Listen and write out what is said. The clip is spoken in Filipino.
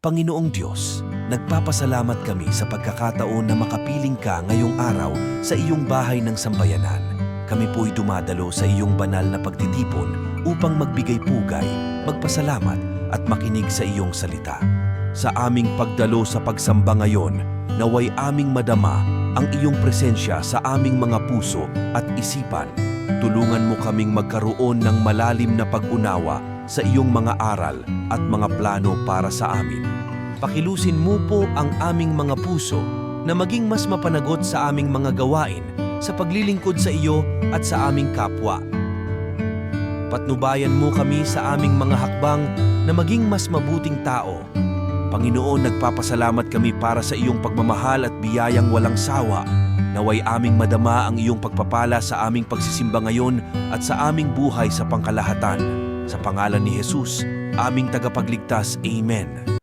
Panginoong Diyos, nagpapasalamat kami sa pagkakataon na makapiling ka ngayong araw sa iyong bahay ng sambayanan. Kami po'y dumadalo sa iyong banal na pagtitipon upang magbigay pugay, magpasalamat at makinig sa iyong salita. Sa aming pagdalo sa pagsamba ngayon, naway aming madama ang iyong presensya sa aming mga puso at isipan. Tulungan mo kaming magkaroon ng malalim na pag-unawa sa iyong mga aral at mga plano para sa amin. Pakilusin mo po ang aming mga puso na maging mas mapanagot sa aming mga gawain sa paglilingkod sa iyo at sa aming kapwa. Patnubayan mo kami sa aming mga hakbang na maging mas mabuting tao. Panginoon, nagpapasalamat kami para sa iyong pagmamahal at biyayang walang sawa. Naway aming madama ang iyong pagpapala sa aming pagsisimba ngayon at sa aming buhay sa pangkalahatan. Sa pangalan ni Jesus, aming tagapagligtas. Amen.